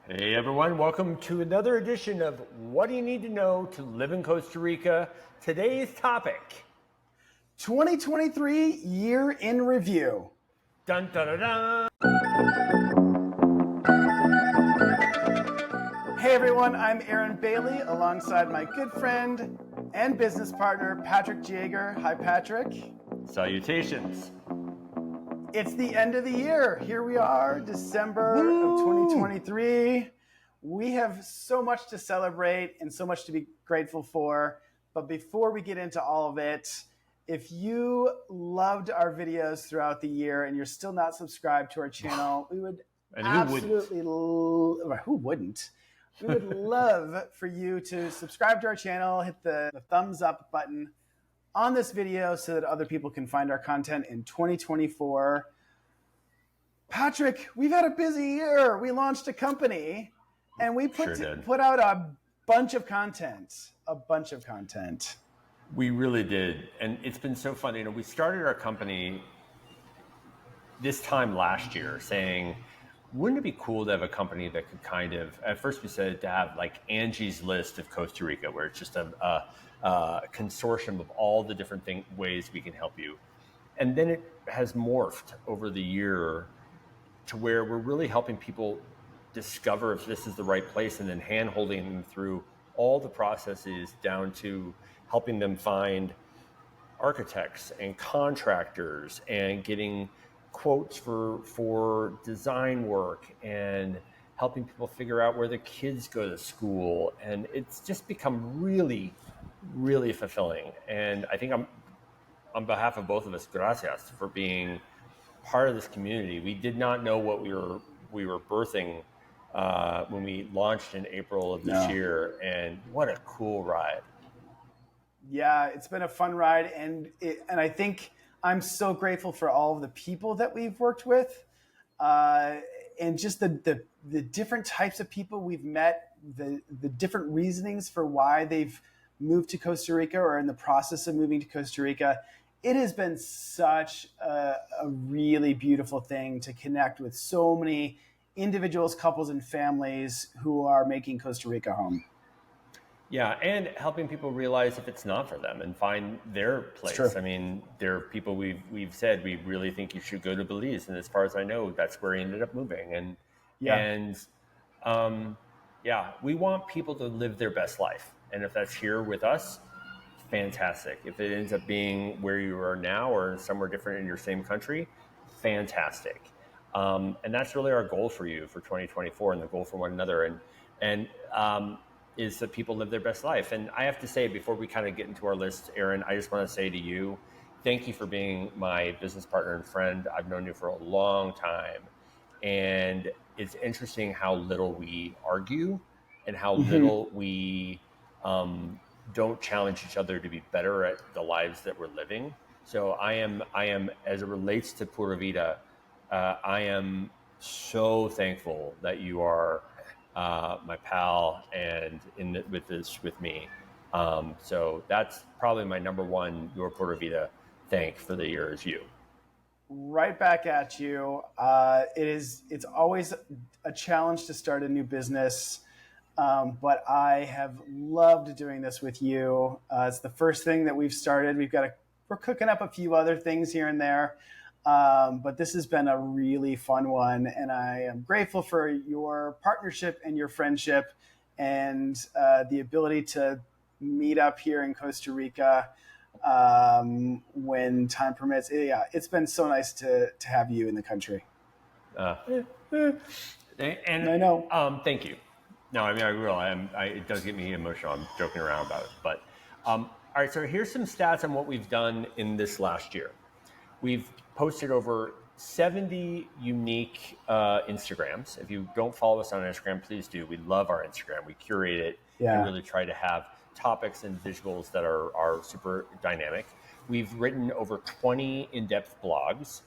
Hey everyone, welcome to another edition of What Do You Need to Know to Live in Costa Rica? Today's topic, 2023 Year in Review. dun dun dun dun. Hey everyone, I'm Aaron Bailey alongside my good friend and business partner, Patrick Jaeger. Hi Patrick. Salutations. It's the end of the year. Here we are, December of 2023. We have so much to celebrate and so much to be grateful for. But before we get into all of it, if you loved our videos throughout the year and you're still not subscribed to our channel, we would And absolutely, who wouldn't? We would love for you to subscribe to our channel, hit the thumbs up button on this video so that other people can find our content in 2024. Patrick, we've had a busy year. We launched a company and we put out a bunch of content. We really did. And it's been so fun. We started our company this time last year saying, wouldn't it be cool to have a company that could kind of, at first we said to have like Angies List of Costa Rica, where it's just a consortium of all the different ways we can help you. And then it has morphed over the year to where we're really helping people discover if this is the right place and then hand-holding them through all the processes down to helping them find architects and contractors and getting quotes for design work and helping people figure out where the kids go to school. And it's just become really, really fulfilling. And I think on behalf of both of us, gracias for being part of this community. We did not know what we were birthing when we launched in April of this year, and what a cool ride. Yeah, it's been a fun ride, and I think I'm so grateful for all of the people that we've worked with, and just the different types of people we've met, the different reasonings for why they've moved to Costa Rica or in the process of moving to Costa Rica. It has been such a really beautiful thing to connect with so many individuals, couples, and families who are making Costa Rica home. Yeah, and helping people realize if it's not for them and find their place. I mean, there are people we've said we really think you should go to Belize, and as far as I know, that's where he ended up moving. We want people to live their best life, and if that's here with us, fantastic. If it ends up being where you are now or somewhere different in your same country, fantastic. And that's really our goal for you for 2024, and the goal for one another. And is that people live their best life. And I have to say, before we kind of get into our list, Aaron, I just want to say to you, thank you for being my business partner and friend. I've known you for a long time. And it's interesting how little we argue and how little we don't challenge each other to be better at the lives that we're living. So I am, as it relates to Pura Vida, I am so thankful that you are my pal and with me. So that's probably my number one, your Pura Vida thank for the year is you. Right back at you. It's always a challenge to start a new business. But I have loved doing this with you. It's the first thing that we've started. We're cooking up a few other things here and there. But this has been a really fun one, and I am grateful for your partnership and your friendship and the ability to meet up here in Costa Rica when time permits. It's been so nice to have you in the country. And I know. Thank you. No, I mean, I will. It does get me emotional. I'm joking around about it. But all right, so here's some stats on what we've done in this last year. We've posted over 70 unique Instagrams. If you don't follow us on Instagram, please do. We love our Instagram. We curate it and really try to have topics and visuals that are super dynamic. We've written over 20 in-depth blogs.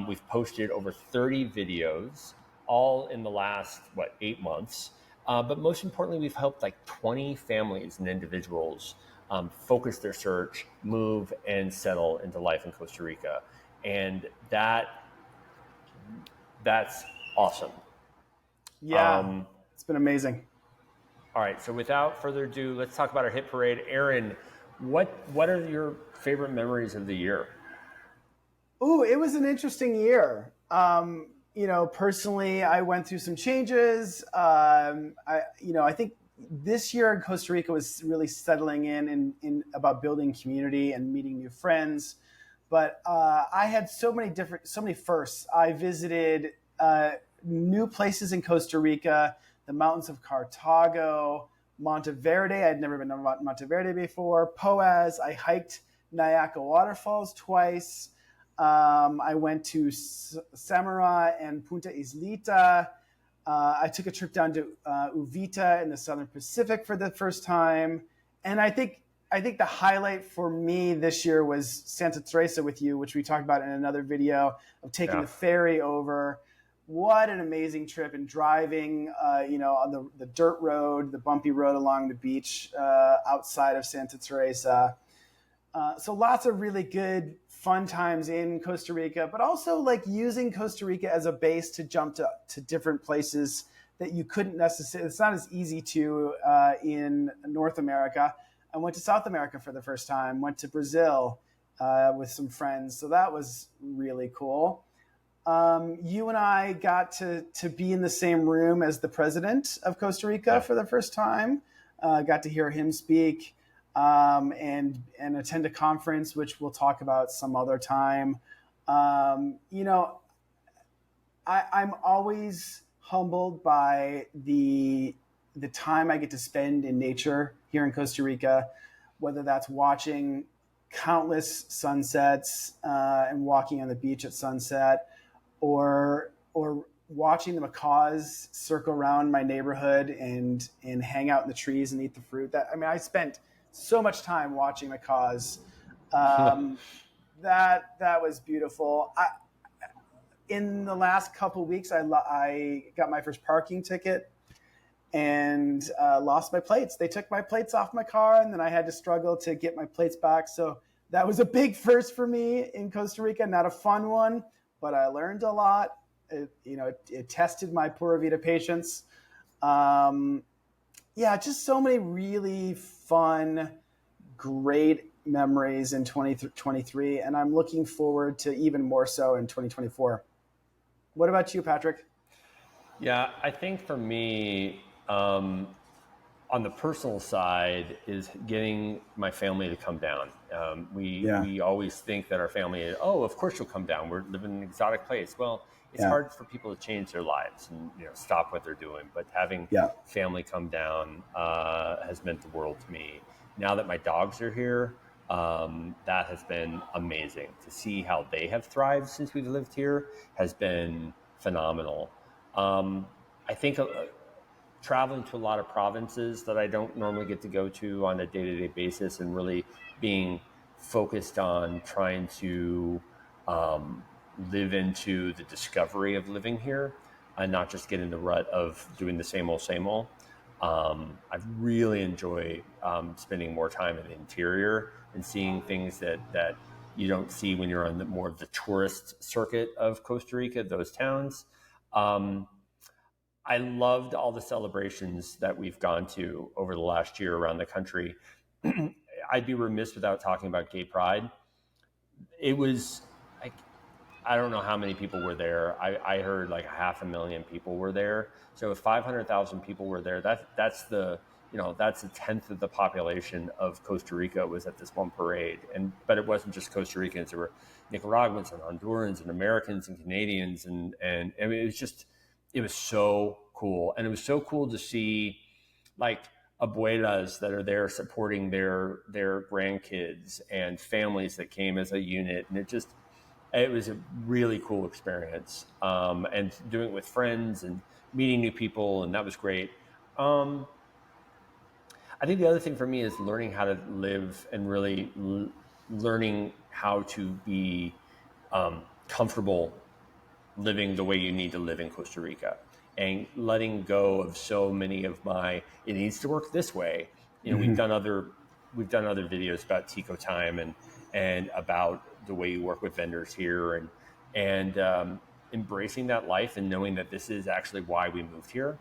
We've posted over 30 videos, all in the last, 8 months. But most importantly, we've helped like 20 families and individuals focus their search, move, and settle into life in Costa Rica. And that's awesome. Yeah. It's been amazing. All right, so without further ado, let's talk about our hit parade. Aaron, what are your favorite memories of the year? Ooh, it was an interesting year. Personally, I went through some changes. I think this year in Costa Rica was really settling in about building community and meeting new friends. But I had so many firsts. I visited new places in Costa Rica, the mountains of Cartago, Monteverde. I'd never been to Monteverde before. Poas. I hiked Nyaca waterfalls twice. I went to Samara and Punta Islita. I took a trip down to Uvita in the Southern Pacific for the first time. And I think the highlight for me this year was Santa Teresa with you, which we talked about in another video, of taking the ferry over. What an amazing trip, and driving, on the dirt road, the bumpy road along the beach outside of Santa Teresa. So lots of really good, fun times in Costa Rica, but also like using Costa Rica as a base to jump to different places that you couldn't necessarily, it's not as easy to in North America. I went to South America for the first time, went to Brazil with some friends. So that was really cool. You and I got to be in the same room as the president of Costa Rica for the first time. Got to hear him speak. And attend a conference, which we'll talk about some other time. I'm always humbled by the time I get to spend in nature here in Costa Rica, whether that's watching countless sunsets and walking on the beach at sunset, or watching the macaws circle around my neighborhood and hang out in the trees and eat the fruit. I spent so much time watching macaws. That was beautiful. In the last couple of weeks, I got my first parking ticket and lost my plates. They took my plates off my car, and then I had to struggle to get my plates back. So that was a big first for me in Costa Rica. Not a fun one, but I learned a lot. It tested my Pura Vida patience. Just so many really fun, great memories in 2023, and I'm looking forward to even more so in 2024. What about you, Patrick? Yeah, I think for me, on the personal side, is getting my family to come down. We always think that our family, of course you'll come down. We're living in an exotic place. Well, it's hard for people to change their lives and stop what they're doing. But having family come down has meant the world to me. Now that my dogs are here, that has been amazing. To see how they have thrived since we've lived here has been phenomenal. I think traveling to a lot of provinces that I don't normally get to go to on a day-to-day basis, and really being focused on trying to live into the discovery of living here and not just get in the rut of doing the same old. I really enjoy spending more time in the interior and seeing things that you don't see when you're on more of the tourist circuit of Costa Rica, those towns. I loved all the celebrations that we've gone to over the last year around the country. I'd be remiss without talking about Gay Pride. It was like, I don't know how many people were there. I heard like 500,000 people were there. So if 500,000 people were there, that's a tenth of the population of Costa Rica was at this one parade. But it wasn't just Costa Ricans. There were Nicaraguans and Hondurans and Americans and Canadians. And I mean, it was so cool. And it was so cool to see like abuelas that are there supporting their grandkids and families that came as a unit. And it was a really cool experience. And doing it with friends and meeting new people. And that was great. I think the other thing for me is learning how to live and really learning how to be comfortable living the way you need to live in Costa Rica, and letting go of so many of it needs to work this way. We've done other videos about Tico time and about the way you work with vendors here, and embracing that life and knowing that this is actually why we moved here.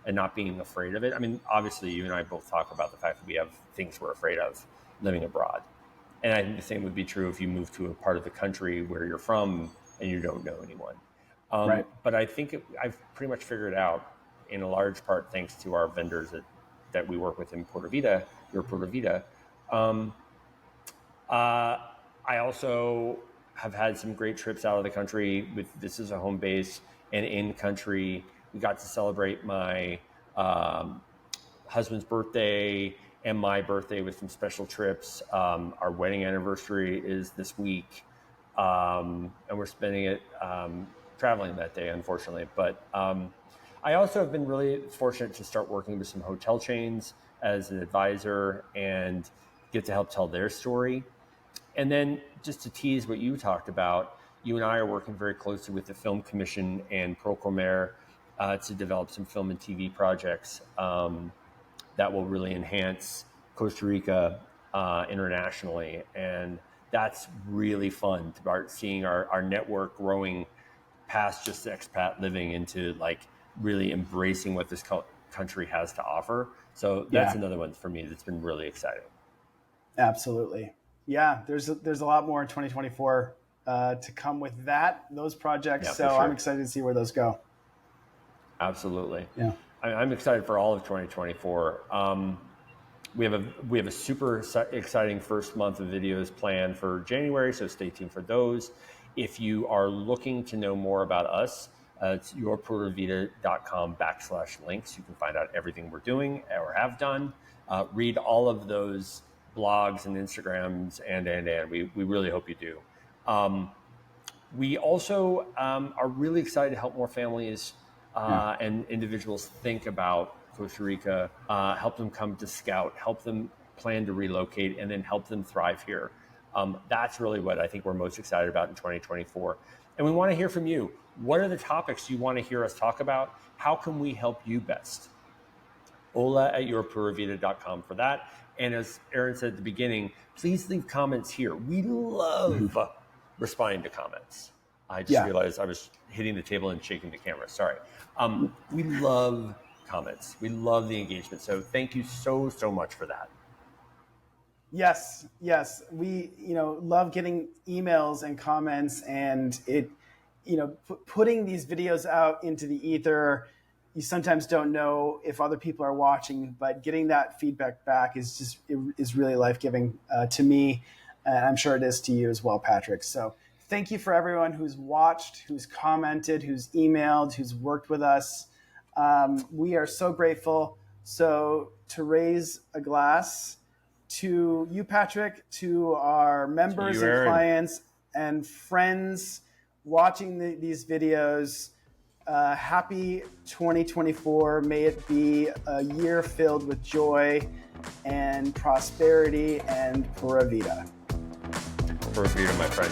and not being afraid of it. I mean, obviously, you and I both talk about the fact that we have things we're afraid of living abroad. And I think the same would be true if you move to a part of the country where you're from and you don't know anyone. Right. But I think I've pretty much figured out, in a large part thanks to our vendors that we work with in Pura Vida, Year and Pura Vida. I also have had some great trips out of the country with this as a home base, and in country. We got to celebrate my husband's birthday and my birthday with some special trips. Our wedding anniversary is this week, and we're spending it traveling that day, unfortunately. But I also have been really fortunate to start working with some hotel chains as an advisor and get to help tell their story. And then just to tease what you talked about, you and I are working very closely with the Film Commission and Procomare to develop some film and TV projects that will really enhance Costa Rica internationally. And that's really fun to start seeing our network growing past just expat living into like really embracing what this country has to offer. So that's another one for me that's been really exciting. Absolutely. Yeah, there's a lot more in 2024 to come with those projects. So sure. I'm excited to see where those go. Absolutely. Yeah. I'm excited for all of 2024. We have a super exciting first month of videos planned for January, so stay tuned for those. If you are looking to know more about us, it's yourpuravida.com/links. You can find out everything we're doing or have done. Read all of those blogs and Instagrams, and we really hope you do. We also are really excited to help more families and individuals think about Costa Rica, help them come to scout, help them plan to relocate, and then help them thrive here. That's really what I think we're most excited about in 2024. And we want to hear from you. What are the topics you want to hear us talk about? How can we help you best? Ola@yourpuravida.com for that. And as Aaron said at the beginning, please leave comments here. We love responding to comments. I just realized I was hitting the table and shaking the camera. Sorry. We love comments. We love the engagement. So thank you so much for that. Yes. We, love getting emails and comments, and it, putting these videos out into the ether. You sometimes don't know if other people are watching, but getting that feedback back is really life-giving to me. And I'm sure it is to you as well, Patrick. So thank you for everyone who's watched, who's commented, who's emailed, who's worked with us. We are so grateful. So to raise a glass to you, Patrick, to our members and clients and friends watching these videos, happy 2024. May it be a year filled with joy and prosperity and Pura Vida. Pura Vida, my friend.